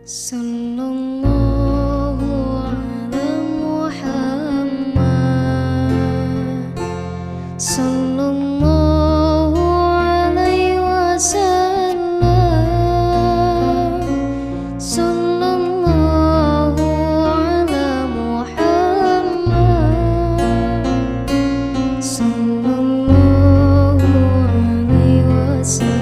Sallallahu ala Muhammad, sallallahu alaihi wasallam, sallallahu ala Muhammad, sallallahu alaihi wasallam.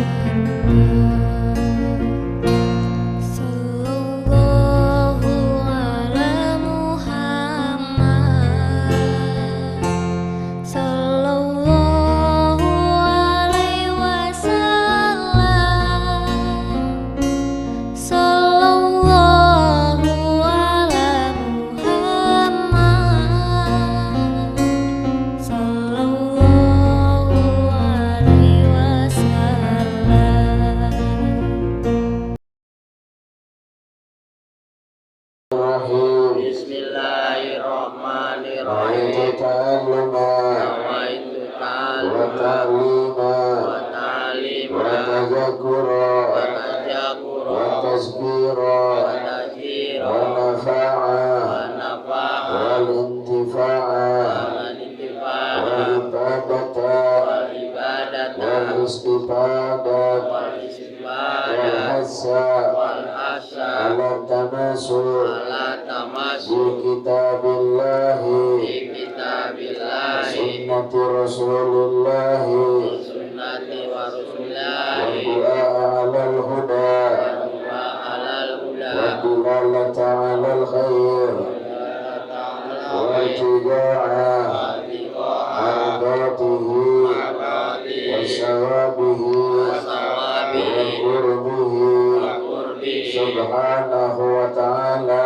Subhanahu wa ta'ala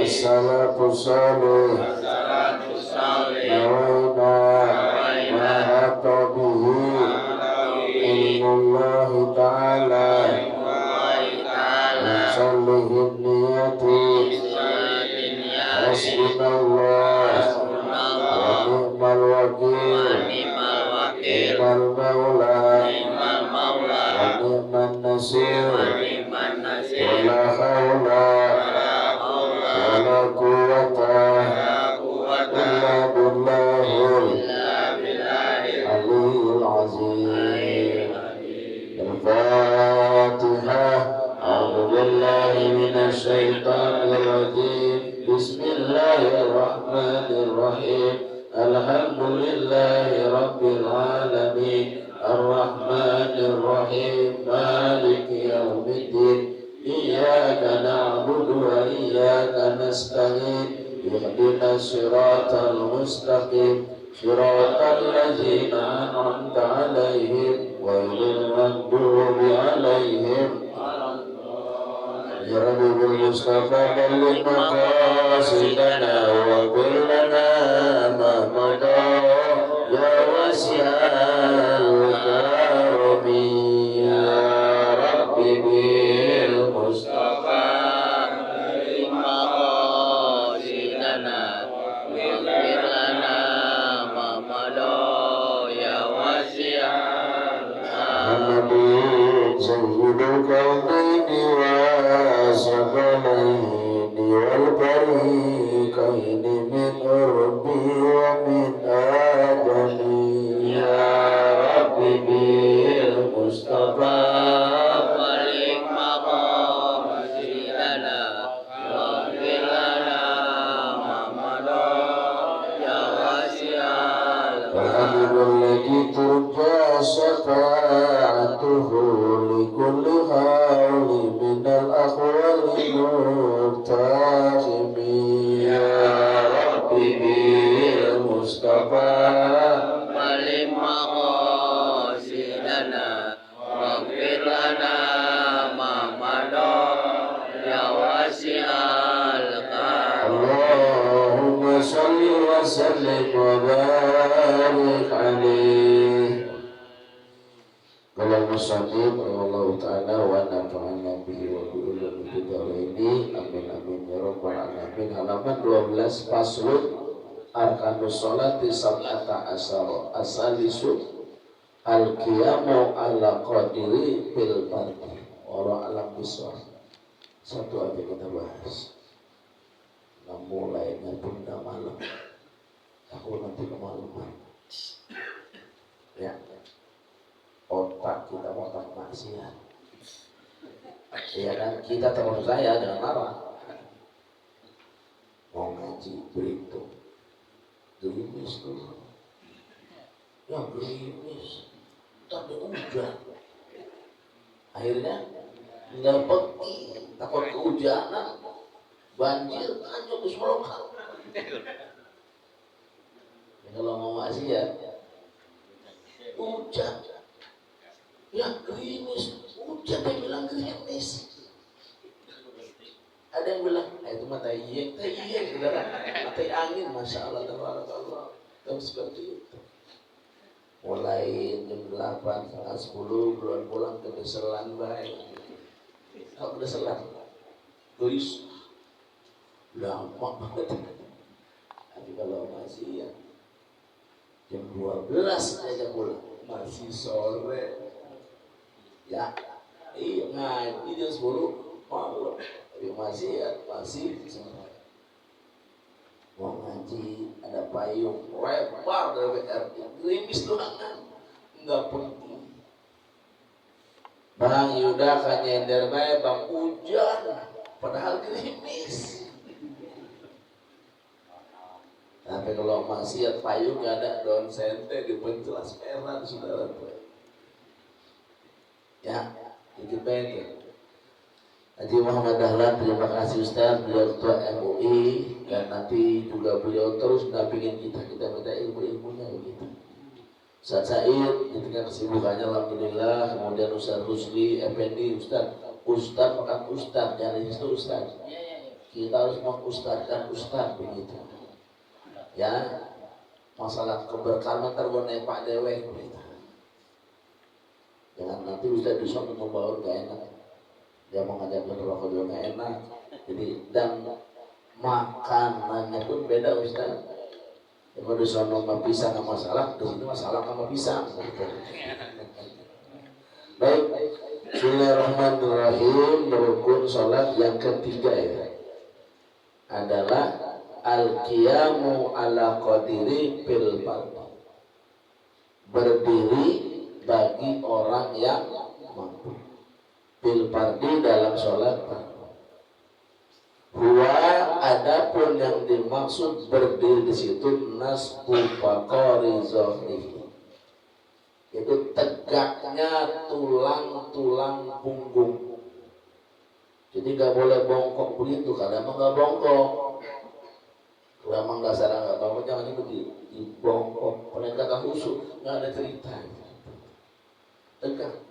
as-salatu salih nawaina mahatabihi ilmullahi ta'ala sallihin niyati hasbunallah wa ni'mal wakil ni'mal maula wa ni'man nasir wa la hawla wa la quwwata illa billahil aliyyil azim. Al-Fatihah. A'udzu billahi minasy syaithanir rajim. Bismillahirrahmanirrahim. Alhamdulillahi rabbil alamin. Ar-Rahmanir Rahim. Maliki yaumiddin. Iyyaka na'budu wa iyyaka nasta'in. Ihdinas siratal mustaqim. Siratal ladzina an'amta 'alaihim ghairil maghdubi 'alaihim ya Rabbil Mustafa balligh maqasidana wa qul lana ma madha ya wasi'al karami ya Rabbi bil Mustafa balligh maqasidana wa qul lana ma madha ya wasi'al karami sayyidul kaunaini wa sakalaini wal fariqaini min urbi wa min adami ya Rabbi bil Mustafa balik maqasidana wa bilana mamada ya wasi'al habibul ladzi turja syafa'atuhu li kulli hawli minal akhwali murtahimi ya Rabbi bil Mustafa balik maqasidana waghfir lana ma madha ya wasi'al karam. Allahumma shalli wa sallim wa barik alaihi. Kalau musabib Allah Ta'ala wa nafa'ana bihi wa bi'ulun bidaraini amin amin ya rabbal alamin. Halaman 12 faslun arkanus sholati sab'ata asyara asalisu Al-qiyamu ala qadiri bil fardi orang alam biswar. Satu aja kita bahas. Nah mulainya bunda malam. Aku nanti kemalaman. Ya. Otak kita otak maksiat. Iya kan? Kita termasuk saya dengan marah. Mau ngaji berhitung. Gerimis dulu. Ya gerimis. Tadi hujan. Akhirnya nggak pergi, takut kehujanan, banjir, anjir di Solokan. Ya, kalau mau maksiat, hujan, ya gerimis, hujan dia bilang gerimis. Ada yang bilang, itu mata iya, saudara, mata angin, masya Allah, tabarakallah, tahu seperti itu. Mulai jam 8, setengah 10 belum pulang ke deselan baik. Kalau deselan, tulis lama banget. Tapi kalau masih ya jam 12 aja pulang, masih sore. Ya, iya ngaji jam 10 malam. Tapi masih ya masih sore. Mau ngaji ada payung lebar dari BRI gerimis doangan nggak penting. Bang Yuda kan nyender bae bang hujan padahal gerimis. Tapi kalau maksiat payung nggak ada daun sente dipencelas merah saudara. Ya itu baik. Haji Muhammad Dahlan, terima kasih Ustaz, beliau ketua MUI dan nanti juga beliau terus mendampingin kita minta ilmu-ilmunya begitu. Ustaz Said di tengah kesibukannya alhamdulillah, kemudian Ustaz Rusli Effendi, Ustaz makan Ustaz, jangan itu Ustaz. Kita harus mengustadkan Ustaz begitu. Ya, masalah keberkahan tergonai Pak Dewe begitu. Jangan nanti Ustaz bisa membawa gak enak. Dia mau ngajak berdoa juga nggak enak. Jadi dan makanannya pun beda Ustaz. Ya, kalau di sana nggak pisang nggak masalah, di sini masalah sama pisang. Baik, Bismillahirrahmanirrahim. Rukun sholat yang ketiga ya adalah al-qiyamu ala qadiri bil fardhi. Berdiri bagi orang yang mampu. Bil fardhi dalam sholat fardu. Huwa adapun yang dimaksud berdiri di situ nasbu faqari zahri. Itu tegaknya tulang-tulang punggung. Jadi nggak boleh bongkok begitu, kalau emang nggak bongkok. Kalau emang nggak sadar nggak bongkok jangan itu di bongkok. Paling kata khusyuk nggak ada cerita. Tegak.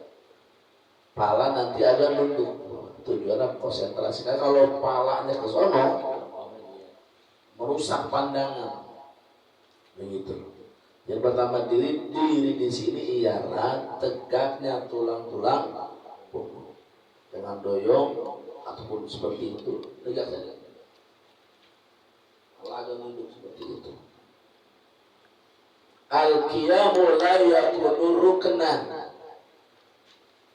Pala nanti agak nunduk, tujuannya konsentrasi. Karena kalau palanya ke sono merusak pandangan, begitu. Yang pertama diri di sini ialah tegaknya tulang-tulang punggung dengan doyong ataupun seperti itu, tegak saja. Kalau agak nunduk seperti itu. Al-qiyamu la yakunu ruknan.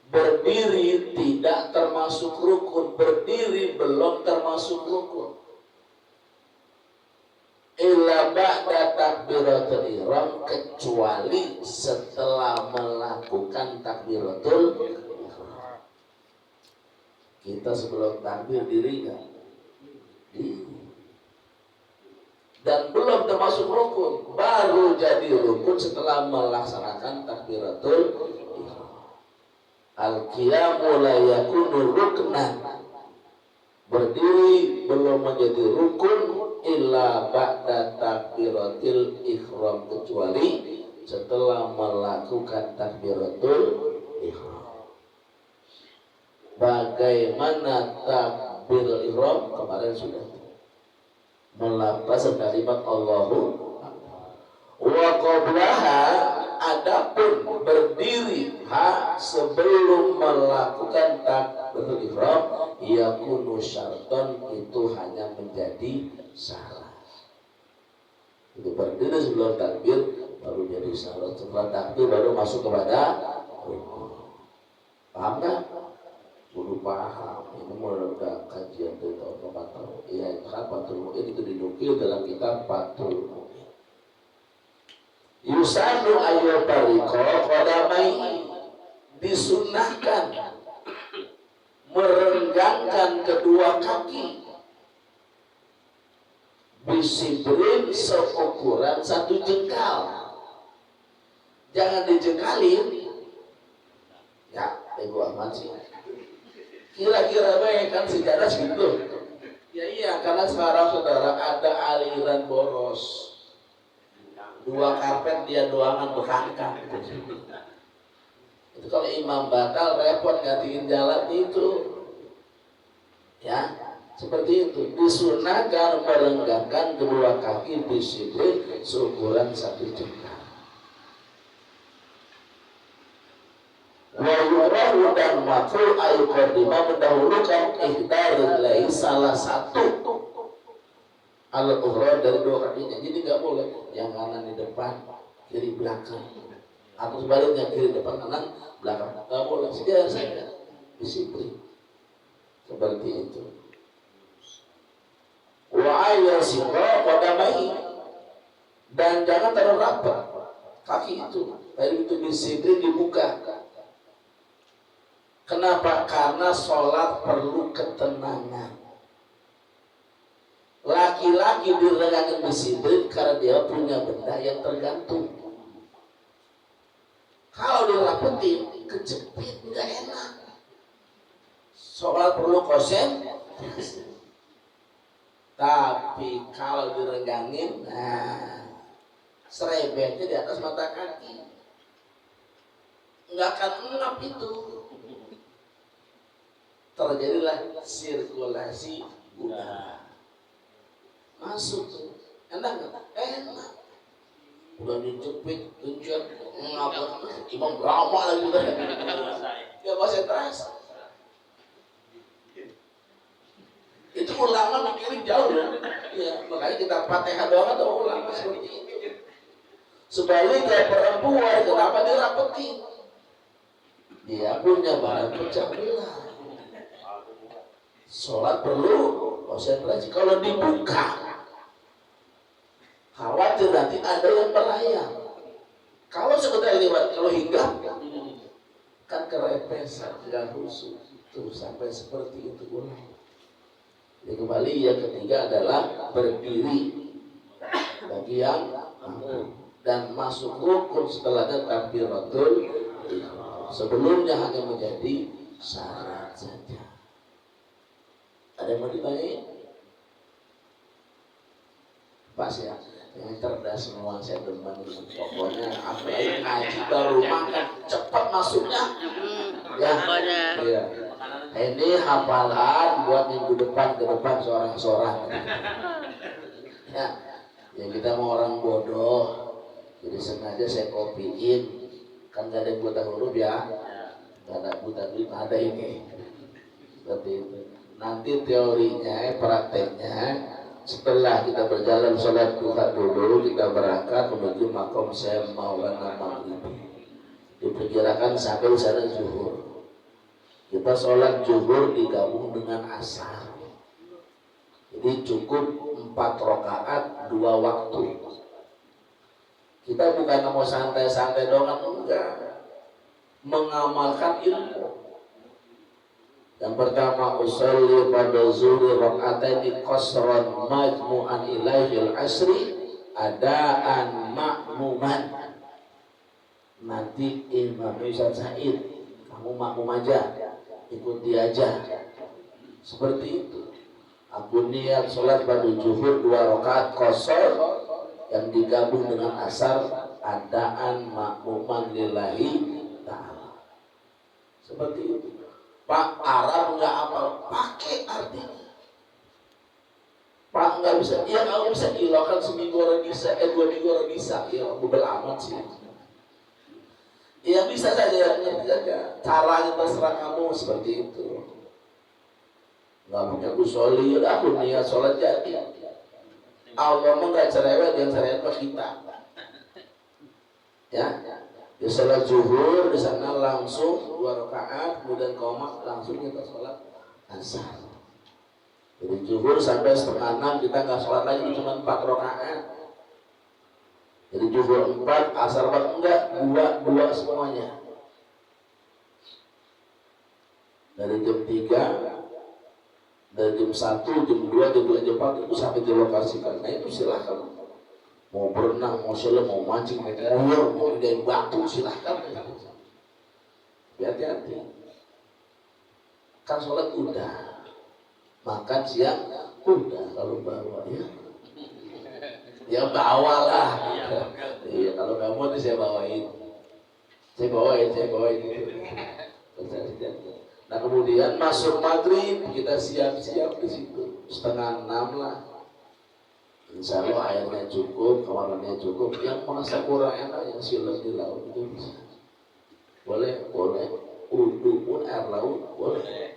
Berdiri tidak termasuk rukun, berdiri belum termasuk rukun. Illa ba'da takbiratul ihram, kecuali setelah melakukan takbiratul ihram. Kita sebelum takbir diri enggak? Dan belum termasuk rukun, baru jadi rukun setelah melaksanakan takbiratul ihram. Al-qiyamu la yakunu ruknan. Berdiri belum menjadi rukun illa ba'da takbiratil ihram, kecuali setelah melakukan takbiratul ihram. Bagaimana takbir ihram? Kemarin sudah melafaz kalimat Allahu wa qablaha. Adapun berdiri sebelum melakukan takbiratul ihram yakunu syarton, itu hanya menjadi syarat. Itu berdiri sebelum takbir baru jadi syarat. Setelah takbir baru masuk kepada rukun. Paham nggak? Dulu paham. Ini udah kajian dari tahun ke-4. Iya, kan Fathul Mu'in itu dinukil dalam kitab Fathul Mu'in. Yusanu ayyul bariko qadamai, disunahkan merenggangkan kedua kaki bisibrin seukuran 1 jengkal. Jangan dijengkalin ya, Ibu Ahmad sih kira-kira baik kan sejarah segitu ya. Iya, karena sekarang saudara ada aliran boros, 2 karpet dia doangan berangkat. Itu kalau imam batal repot gantiin jalan itu ya. Seperti itu, disunahkan merenggangkan kedua kaki bisibrin seukuran 1 jengkal. Wa yurahu dan makruh ayuqaddimah, mendahulukan ihdarilai salah satu al-ukhra dari 2 kakinya. Jadi nggak boleh yang kanan di depan, kiri belakang, atau sebaliknya kiri depan kanan belakang. Nggak boleh, sejajar saja, disiplin seperti itu. Wa ayyasira qadamai, dan jangan terlalu rapat kaki itu. Dari itu disiplin dibuka. Kenapa? Karena sholat perlu ketenangan. Laki-laki direnggangkan disiplin karena dia punya benda yang tergantung. Kalau dirapetin, kejepit, nggak enak. Sholat perlu konsentrasi. Tapi kalau direnggangin, nah, serebetnya di atas mata kaki, nggak akan ngap itu. Terjadilah sirkulasi udara masuk. Enak nggak? Enak. Udah dijepit, tujuan ngapa? Imam lama lagi udah. Ya konsentrasi. Itu ulama mikirin jauh loh. Ya, makanya kita Fatihah doang atau ulama seperti itu. Sebaliknya perempuan kenapa dirapetin? Dia punya badan pecah belah. Sholat perlu konsentrasi. Kalau dibuka, khawatir nanti ada yang melayang. Kalau sekedar lewat, kalau hinggap, kan kerepesan, tidak khusus. Tuh sampai seperti itu ulama. Jadi kembali yang ketiga adalah berdiri bagi yang mampu, dan masuk rukun setelahnya takbiratul ihram. Sebelumnya hanya menjadi syarat saja. Ada yang mau ditanyain? Pas ya, yang cerdas semua, saya demen. Pokoknya apalagi ngaji baru makan cepat masuknya. Ya, iya. Ini hafalan buat minggu depan ke depan seorang-seorang. Ya, ya kita mau orang bodoh, jadi sengaja saya kopiin. Kan gak ada yang buta huruf ya, gak ada buta duit, ada ini. Seperti itu. Nanti teorinya, prakteknya, setelah kita berjalan sholat duha dulu, kita berangkat menuju makom Syekh Maulana Maghribi. Diperkirakan sampai sana zuhur. Kita sholat zuhur digabung dengan asar. Jadi cukup 4 rakaat 2 waktu. Kita bukan mau santai-santai doang, enggak. Mengamalkan ilmu. Yang pertama, usolli pada zuhur raka'ataini qasran majmu'an ilaihil asri adaan ma'muman. Nanti Imam Ustaz Said, kamu makmum aja, ikut dia aja. Seperti itu. Aku niat sholat pada zuhur 2 rakaat qasar yang digabung dengan asar adaan makmuman lillahi ta'ala. Seperti itu. Pak, Arab nggak apa, pakai artinya. Pak nggak bisa, ya kalau bisa ilahkan seminggu orang bisa, 2 minggu orang bisa, ya bubel amat sih. Ya bisa saja, ngerti saja. Caranya terserah kamu seperti itu. Nggak punya kusoli, udah aku niat sholat jadi. Allah mah nggak cerewet, yang cerewet mah kita. Ya, di sholat zuhur di sana langsung 2 rakaat, kemudian qomat langsung kita sholat asar. Jadi zuhur sampai 5:30 kita nggak sholat lagi, cuma 4 rakaat. Jadi zuhur 4, asar 4 enggak, 2 semuanya. Dari jam 3, dari jam 1, jam 2, jam 3, jam 4 itu sampai di lokasi. Karena itu silahkan. Mau berenang, mau selam, mau mancing, mau ngoyor, mau ngejain batu, silahkan. Hati-hati. Kan sholat udah, makan siang udah, kalau bawa ya bawalah. Iya, kalau nggak mau saya bawain. Saya bawain gitu. Nah kemudian masuk maghrib kita siap-siap di situ 5:30 lah. Insya Allah airnya cukup, kamarnya cukup. Yang merasa kurang enak yang silam di laut itu bisa. Boleh. Udu pun air laut boleh.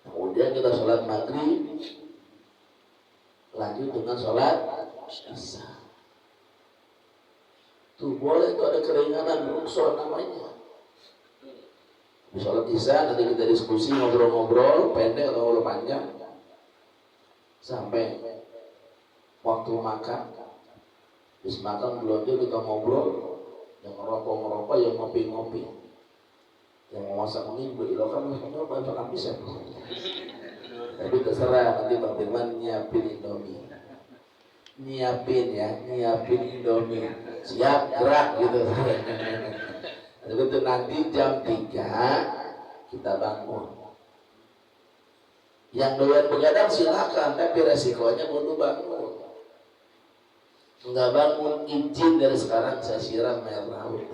Kemudian kita sholat maghrib, lanjut dengan sholat isya. Tuh boleh tuh ada keringanan rukshoh namanya. Di sholat isya nanti kita diskusi ngobrol-ngobrol pendek atau ngobrol panjang sampai waktu makan. Habis makan belum kita ngobrol, yang ngerokok, yang ngopi, yang mau masak mie berilokan banyak habis ya. Tapi terserah nanti Bang Firman nyiapin Indomie. Nyiapin Indomie. Siap gerak gitu. Begitu nanti jam 3 kita bangun. Yang doyan begadang silakan, tapi resikonya kudu bangun. Enggak bangun, izin dari sekarang saya siram air laut.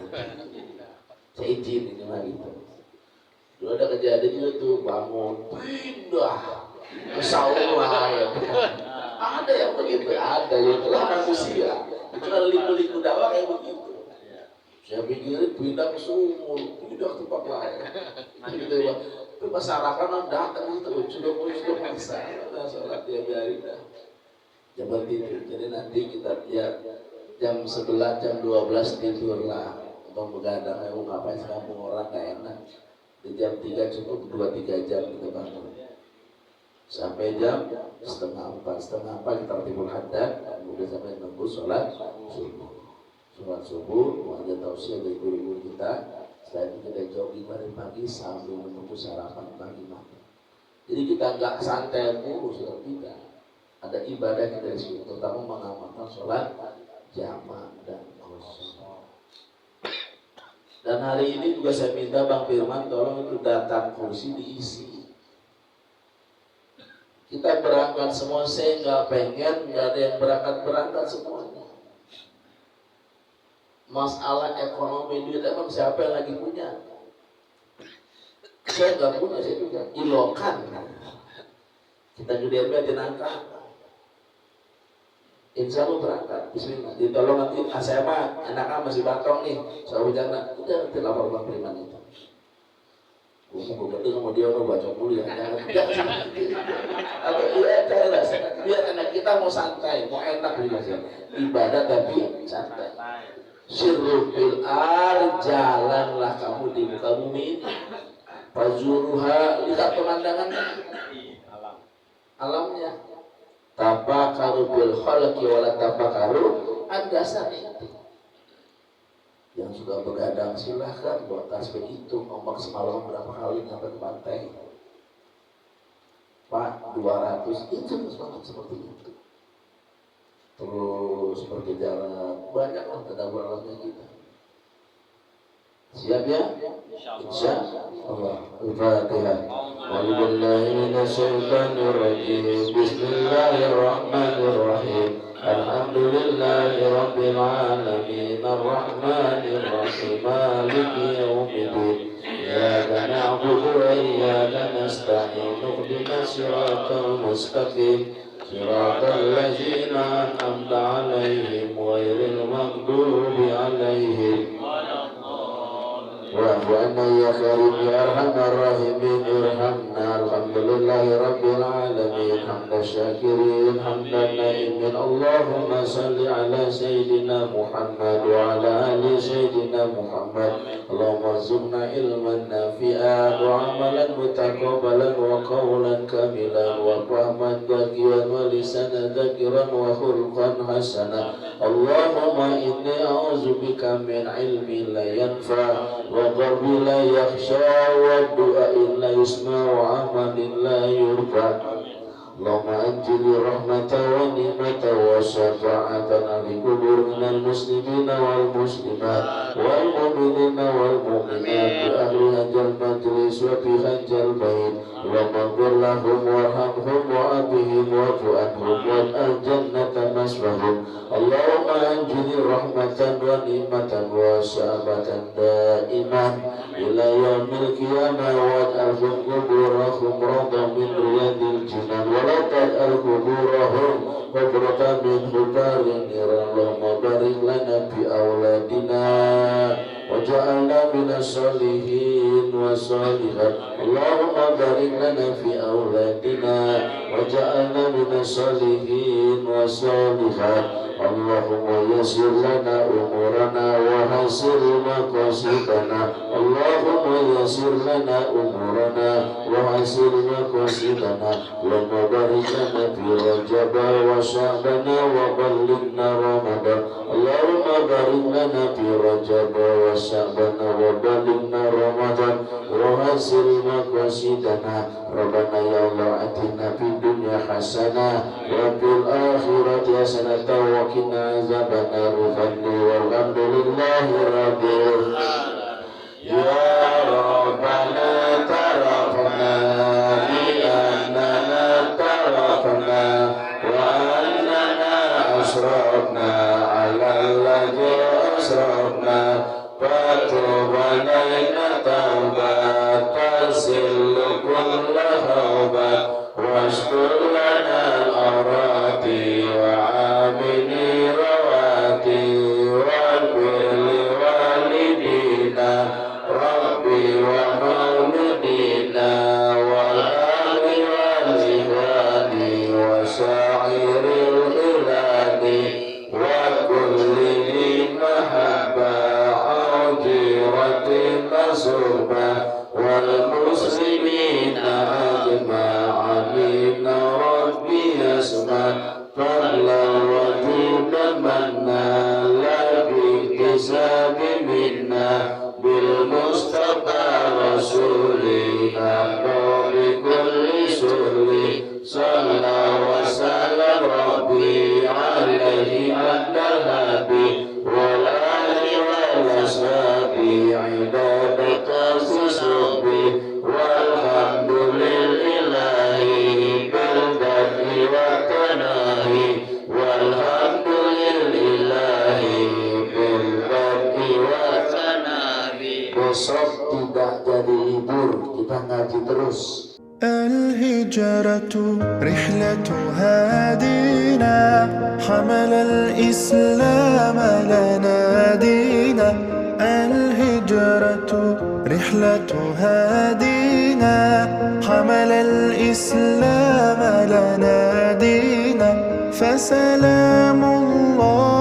Saya izin ini mah gitu. Dulu ada kejadian juga tuh bangun pindah ke sauna ya. Ada yang begitu, ada yang telah manusia. Itu kan liku-liku dakwah kayak begitu. Saya pikirin pindah ke sumur, pindah ke tempat lain. Gitu ya. Itu masyarakat datang itu sudah bisa. Nah, sholat dia biarin dah. Jangan tidur. Jadi nanti kita jam 11, jam 12 tidur lah. Untuk begadang, ngapain sekampung orang gak enak. Di jam 3 cukup 2-3 jam kita bangun. Sampai jam 3:30 kita timbul haddad, kemudian sampai nunggu sholat subuh. Sholat subuh, wajah tausiah dari guru-guru kita. Setelah itu kita jogging pagi sambil menunggu sarapan pagi makan. Jadi kita nggak santai mulu sudah tidak. Ada ibadah kita di situ, terutama mengamalkan sholat jamaah dan khusyuk. Dan hari ini juga saya minta Bang Firman tolong itu data kursi diisi. Kita berangkat semua, saya nggak pengen nggak ada yang berangkat semuanya. Masalah ekonomi duit emang siapa yang lagi punya? Saya nggak punya, saya juga ilokan. Kita gedein aja nangka. Insya Allah berangkat. Bismillah. Ditolong nanti saya mah anaknya masih batong nih. Saya hujan udah nanti lapor Bang Firman itu. Gue gede sama dia udah baca dulu ya. Atau iya carilah. Biar anak kita mau santai, mau enak juga sih. Ibadah tapi santai. Sirrul fil ar, jalanlah kamu di muka bumi ini. Fazuruha, lihat pemandangannya, alamnya. Tafakaru bil khalqi wala tafakaru ad-dasari. Yang sudah begadang silahkan buat tasbih itu. Ombak semalam berapa kali sampai ke pantai? Pak, 200 itu banget seperti itu. Terus berkejaran banyak lah tadabbur alamnya kita. Siap ya? Insya Allah. Al-Fatihah. A'udzubillahi minasyaitonir rajim. Bismillahirrahmanirrahim. Alhamdulillahi rabbil alamin. Ar-Rahmanir Rahim. Maliki yaumiddin. Iyyaka na'budu wa iyyaka nasta'in. Ihdinas siratal mustaqim. Siratal ladzina an'amta 'alaihim ghairil maghdubi 'alaihim. عنا يا كريم يا أرحم الراحمين ارحمنا. الحمد لله رب العالمين حمد الشاكرين حمد النائمين. اللهم صل على سيدنا محمد وعلى آل سيدنا محمد. اللهم ارزقنا علما نافعا وعملا متقبلا وقولا كاملا وفهما ذكيا ولسانا ذاكرا وخلقا حسنا. اللهم إني أعوذ بك من علم لا ينفع وقلب لا يخشى والدعاء لا يسمع وعمل لا يرفع. اللهم أنزل رحمة ونعمة وشفاعة لقبور من المسلمين والمسلمات والمؤمنين والمؤمنات بأهل هذا المجلس وفي هذا البيت. اللهم اغفر لهم وارحمهم وعافهم واعف عنهم واجعل الجنة مثواهم. اللهم أنزل رحمة ونعمة وشفاعة دائما إلى يوم القيامة واجعلهم قبورهم روضة من رياض الجنان ولا تجعل قبورهم حفرة من حفر النيران. اللهم بارك لنا في أولادنا وجعلنا من الصالحين والصالحات. اللهم بارك لنا في أولادنا وجعلنا من الصالحين والصالحات. اللهم يسر لنا أمورنا وحسن مقاصدنا. اللهم يسر لنا أمورنا وحسن مقاصدنا. اللهم بارك لنا في رجب وشعبان وبلغنا رمضان. اللهم بارك لنا في رجب وشعبان وبلغنا رمضان وحسن مقاصدنا. ربنا يا الله آتنا في الدنيا حسنة وفي الآخرة حسنة وقنا عذاب النار. والحمد لله رب العالمين. يا ربنا اعترفنا بأننا اعترفنا وأننا أشركنا على الذي أشركنا فتوب علينا توبة تسل كل توبة واشكر لنا الأراضي وعاملي رواتي واغفر لوالدينا ربي ومولدينا والأهل والإخوان وسائر البلاد وكل ذي محبة عجيرة نصوبة والمسلمين أجمعين. ربي يسمع فضلا وجودا منا لا باكتساب منا بالمصطفى رسولنا بكل سر صلى وسلم ربي عليه عند الهدي والآل والأصحاب عباد تصب والحمد لله بالبدء والتناهي والحمد لله بالبدء والتناهي. Besok tidak jadi libur, kita ngaji terus. الهجرة رحلة هادينا حمل الإسلام لنا دينا. الهجرة رحلة هادينا حمل الإسلام لنا دينا. فسلام الله